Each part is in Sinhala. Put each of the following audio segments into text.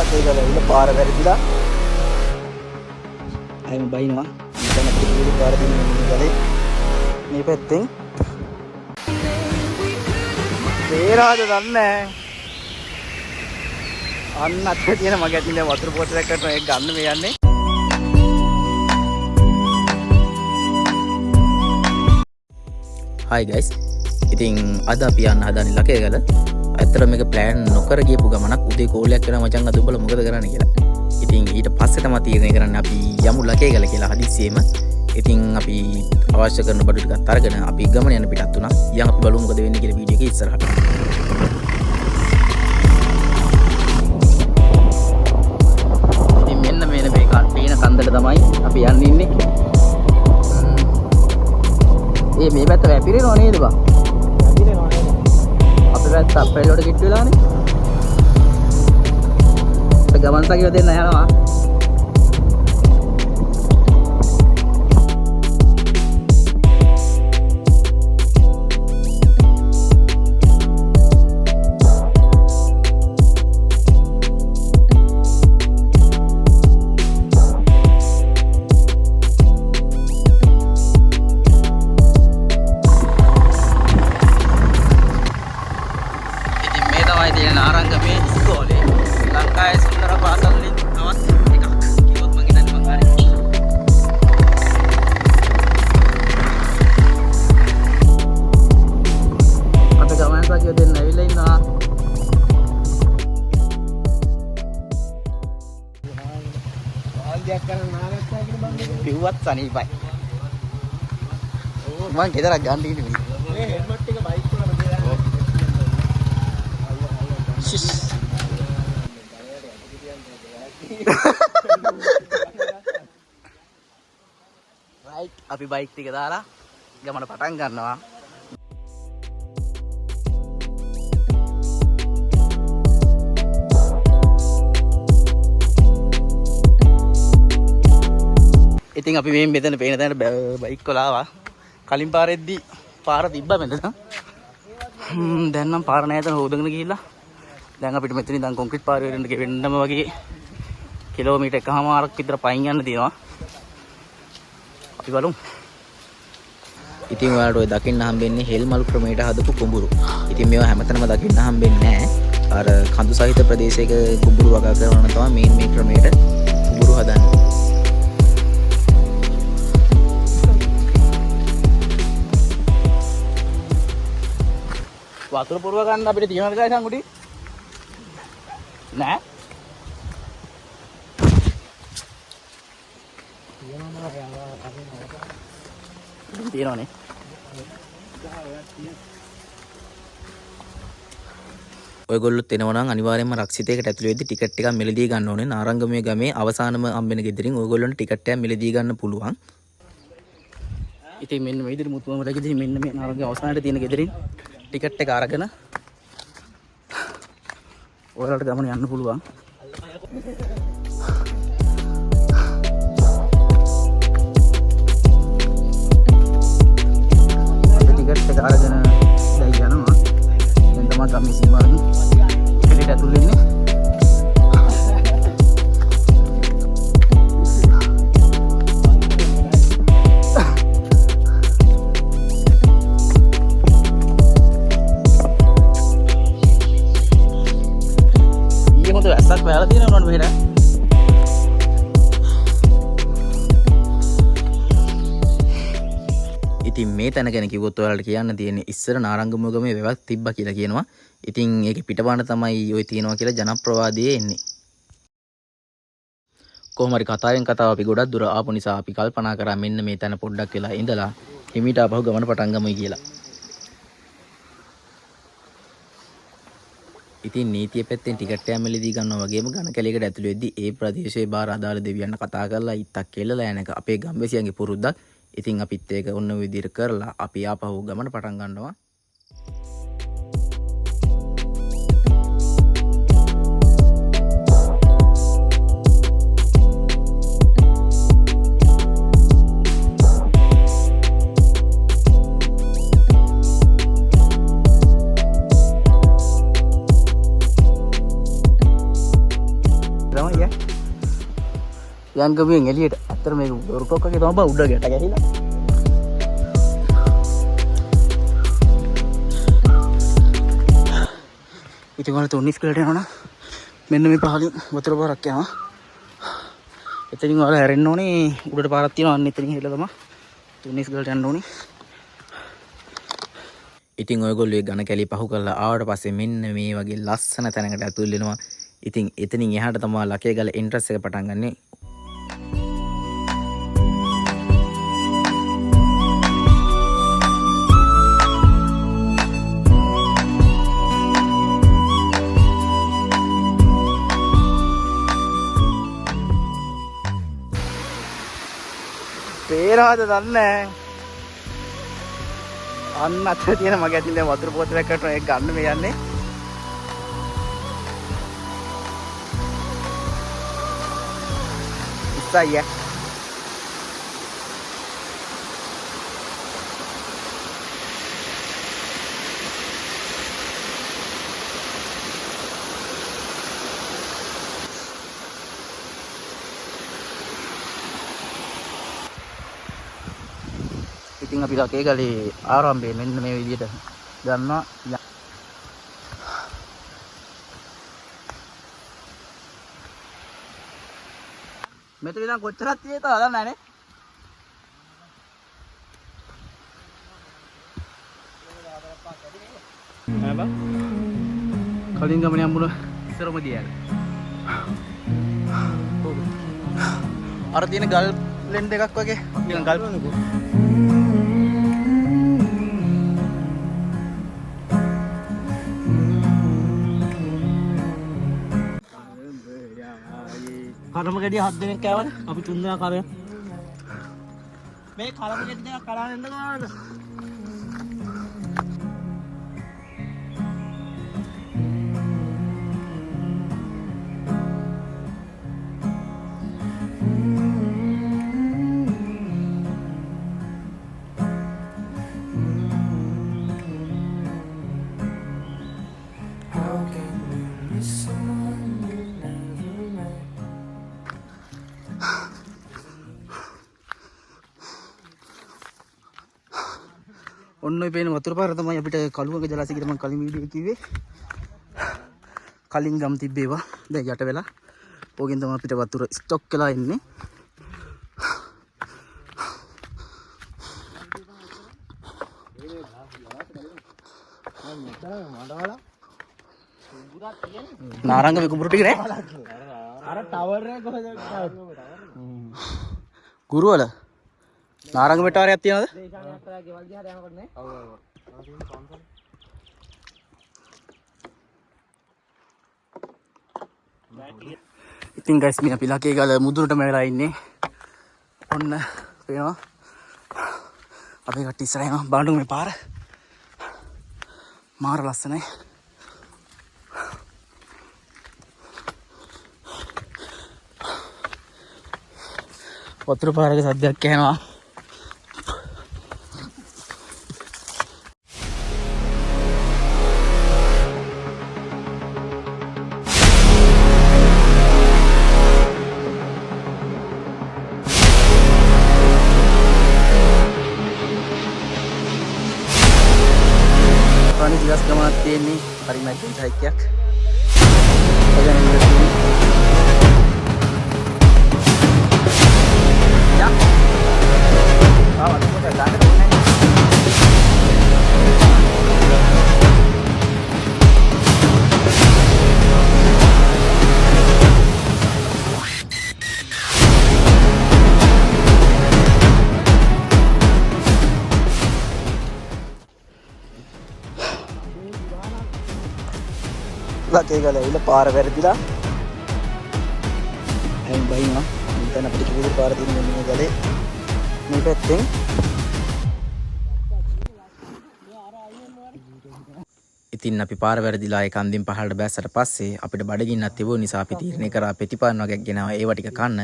ලකේ ගලවිලා පාර වැරදිලා අයිම බයිනවා මෙතන පිළිවිලි පාර දෙන්නේ ගලේ මේ පැත්තෙන් තේරාද දන්නේ අන්න අතේ තියෙන මගේ අතින් දැන් වතුර පොට්ටයක් කරනවා ඒක ගන්න මේ යන්නේ Hi guys, ඉතින් අද අපි යන්න හදන්නේ ලකේගල. ඇත්තට මේක ප්ලෑන් නොකර ගියපු ගමනක්. උදේ කෝලයක් කරා මචං අද උඹලා මොකද කරන්නේ කියලා. ඉතින් ඊට පස්සේ තමයි තීරණය කරන්නේ අපි යමු ලකේගල කියලා හදිස්සියෙම. ඉතින් අපි අවශ්‍ය කරන බඩු ටිකක් අරගෙන අපි ගමන යන පිටත් වුණා. යන් අපි බලමු මොකද වෙන්නේ කියලා වීඩියෝ එකේ ඉස්සරහට. ඉතින් මෙන්න මේන මේ පේන කන්දට තමයි අපි යන්නේ ඉන්නේ. මේ පැත්ත වැපිරෙනව නේද බං? වැපිරෙනව නේද? අපේ පැත්ත අප්‍රේල් වලට කිට් වෙලානේ. අපේ ගමන් සකිය දෙන්න යනවා. පිව්වත් සනීපයි. මං ගෙදරක් ගන්න ඉන්නේ මේ. මේ හෙල්මට් එක බයික් වල බෙදලා. ෂිස්. රයිට් අපි බයික් ටික දාලා ගමන පටන් ගන්නවා. ඉතින් අපි මේ මෙතන පේන තැනට බයික් වල ආවා. කලින් පාරෙද්දි පාර තිබ්බා මෙතන. දැන් නම් පාර නැහැ එතන හොදගෙන ගිහිල්ලා. දැන් අපිට මෙතනින් දැන් කොන්ක්‍රීට් පාර වෙන්නම වගේ කිලෝමීටර් එකමාරක් විතර පයින් යන්න තියෙනවා. අපි බලමු. ඉතින් ඔයාලට ඔය දකින්න හම්බෙන්නේ හෙල්මල් ක්‍රමයට හදපු කුඹුරු. ඉතින් මේවා හැමතැනම දකින්න හම්බෙන්නේ නැහැ. අර කඳු සහිත ප්‍රදේශයක කුඹුරු වගා කරන තමයි මේ ක්‍රමයට කුඹුරු හදන්නේ. වතුර පුරව ගන්න අපිට තියනවද ගායි සංගුටි? නෑ. තියනවනේ. ඔයගොල්ලොත් එනවා නම් අනිවාර්යයෙන්ම රක්ෂිතයකට ඇතුළු වෙද්දි ටිකට් එකක් මිලදී ගන්න ඕනේ. නාරංගමයේ ගමේ අවසානම හම්බෙන ගෙදරින් ඔයගොල්ලන්ට ටිකට් එකක් මිලදී ගන්න පුළුවන්. ඉතින් මෙන්න මේ විදිහට මුතුමම රැකදී මෙන්න මේ නාරංගමේ අවසානයේ තියෙන ගෙදරින් ටිකට් එක අරගෙන ඔයාලට ගමන යන්න පුළුවන්. ටිකට් එක අරගෙන දැන් යනවා. දැන් තමයි ගමේ සීමාවෙන් පිටිට ඇතුල් වෙන්නේ. වැස්සක් වැලා තියෙනවා නෝන මෙහෙට. ඉතින් මේ තැන ගැන කිව්වොත් ඔයාලට කියන්න තියෙන්නේ ඉස්සර නාරංගමුව ගමේ වැවක් තිබ්බා කියලා කියනවා. ඉතින් ඒකේ පිටපාන තමයි ඔය තියෙනවා කියලා ජනප්‍රවාදයේ එන්නේ. කොහොම හරි කතාවෙන් කතාව අපි ගොඩක් දුර ආපු නිසා අපි කල්පනා කරා මෙන්න මේ තැන පොඩ්ඩක් වෙලා ඉඳලා හිමීට ආපහු ගමන පටන් ගමුයි කියලා. ඉතින් නීතිය පැත්තෙන් ටිකට් එක මිලදී ගන්නවා වගේම ඝන කැලයකට ඇතුළු වෙද්දී ඒ ප්‍රදේශයේ බාර අදාළ දෙවියන්ට කතා කරලා ඉත්තක් කෙල්ලලා යන එක අපේ ගම්වැසියන්ගේ පුරුද්දක්. ඉතින් අපිත් ඒක ඔන්න ඔය විදිහට කරලා අපි ආපහු ගමන පටන් ගන්නවා. යන් ගමියෙන් එළියට. අතර මේ දොරකොක්කගේ තමයි බා උඩ ගැට ගැහිලා. ඉතින් ඔයාලා තුනිස් කලට යනවා මෙන්න මේ පහලින් වතුර පාරක් යනවා. එතනින් ඔයාලා හැරෙන්න ඕනේ උඩට පාරක් තියෙනවා. අන්න එතනින් හිටලා තමයි තුනිස් කලට යන්න ඕනේ. ඉතින් ඔයගොල්ලෝ ඝන කැලි පහු කරලා ආවට පස්සේ මෙන්න මේ වගේ ලස්සන තැනකට ඇතුල් වෙනවා. ඉතින් එතනින් එහාට තමයි ලකේගල එන්ට්‍රස් එක පටන් ගන්නෙ. පේරාද දන්නේ අන්න අතර තියෙන මගේ අතින් දැන් වතුර පොතලක් කරන එක ගන්න මේ යන්නේ. ඉස්සයිය. ඉතින් අපි ලකේගලේ ආරම්භයේ මෙන්න මේ විදිහට ගන්නවා. මෙතන ඉඳන් කොච්චරක් තියෙද දන්නේ නැහැ නේ. ආබා කලින් ගමනේ හම්බුන ඉස්සරම දියල. අර තියෙන ගල් ලෙන් දෙකක් වගේ නිකන් ගල් වුණුකෝ. කලම ගෙඩිය 7 දෙනෙක් කෑවනේ. අපි 3 දෙනා කරේ. මේ කලම ගෙඩි දෙකක් කලාගෙන ඉන්න ගානද? ඔන්න ඔය පේන වතුර පාර තමයි අපිට කළුවක ජලාශය කියලා මම කලින් වීඩියෝ එකේ කිව්වේ. කලින් ගම් තිබ්බේවා. දැන් යට වෙලා. ඕකෙන් තමයි අපිට වතුර ස්ටොක් වෙලා ඉන්නේ. නාරංග විකුඹුරු ටික නේ. අර ටවර් එක කොහෙද? ගුරුවල නාරංග මෙටාරයක් තියනවද? ඉතින් ගයිස් මේ අපි ලකේගල මුදුනටම වෙලා ඉන්නේ. ඔන්න පේනවා. අපේ කට්ටිය ඉස්සරහ යනවා. බලන්න මේ පාර. මාර ලස්සනයි. වතුර පාරක සද්දයක් ඇහෙනවා. පානි දිවස් ගමනක් තියෙන්නේ. හරි මැදින් සයිකයක්. ලකේගල ඇවිල්ලා පාර වැරදිලා එහෙන් බයිනවා. දැන් අපිට කිව්ව පාර තියෙන මේ ගලේ මේ පැත්තෙන් ඉතින් අපි පාර වැරදිලා ඒ කන්දින් පහළට බැස්සට පස්සේ අපිට බඩගින්නක් තිබුණ නිසා අපි තීරණය කරා පෙතිපාන් වගේක් ගෙනාවා ඒව ටික කන්න.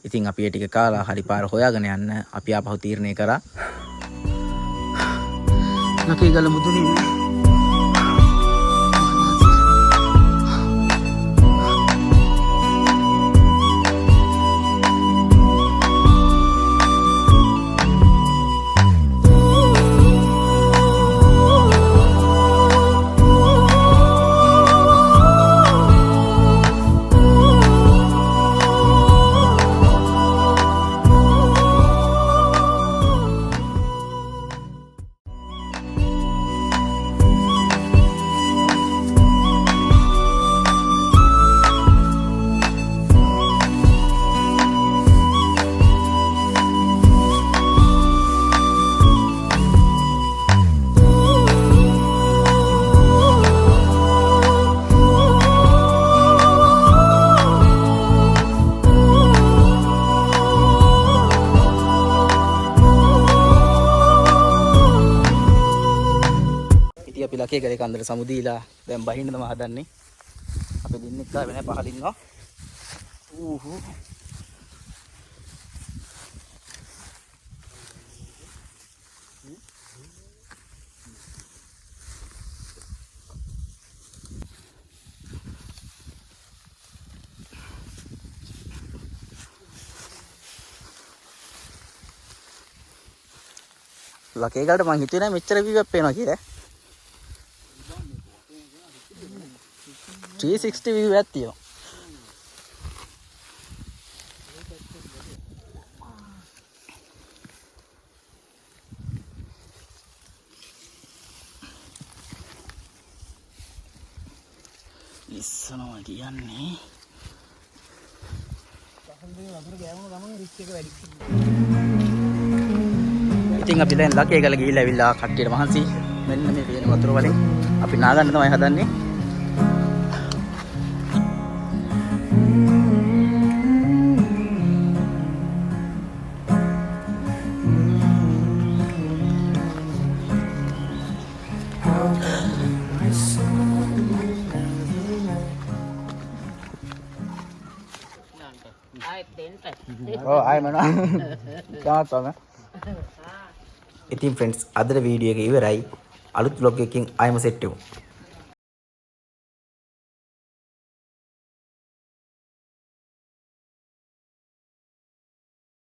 ඉතින් අපි ඒ ටික කාලා හරි පාර හොයාගෙන යන්න අපි ආපහු තීරණය කරා. ලකේගල මුදුනේ ලකේ ගලේ කන්දර සමුදීලා දැන් බහින්න තමයි හදන්නේ. අපි දින්නෙක් ගාව වෙන පහලින්නවා. ඌහු. ලකේ ගලට මං හිතුවේ නෑ මෙච්චර වීව්වක් පේනවා කියලා. 360 view එකක් තියෙනවා. ඉස්සනවා කියන්නේ ඉතින් අපි දැන් ලකේ ගල ගිහිල්ලා ඇවිල්ලා කට්ටියට මහන්සි මෙන්න මේ පේන වතුර වලින් අපි නාගන්න තමයි හදන්නේ. Oh, I mean, ඉතින් ෆ්‍රෙන්ඩ්ස් අදට වීඩියෝ එක ඉවරයි. අලුත් vlog එකකින් ආයෙම සෙට් වෙමු.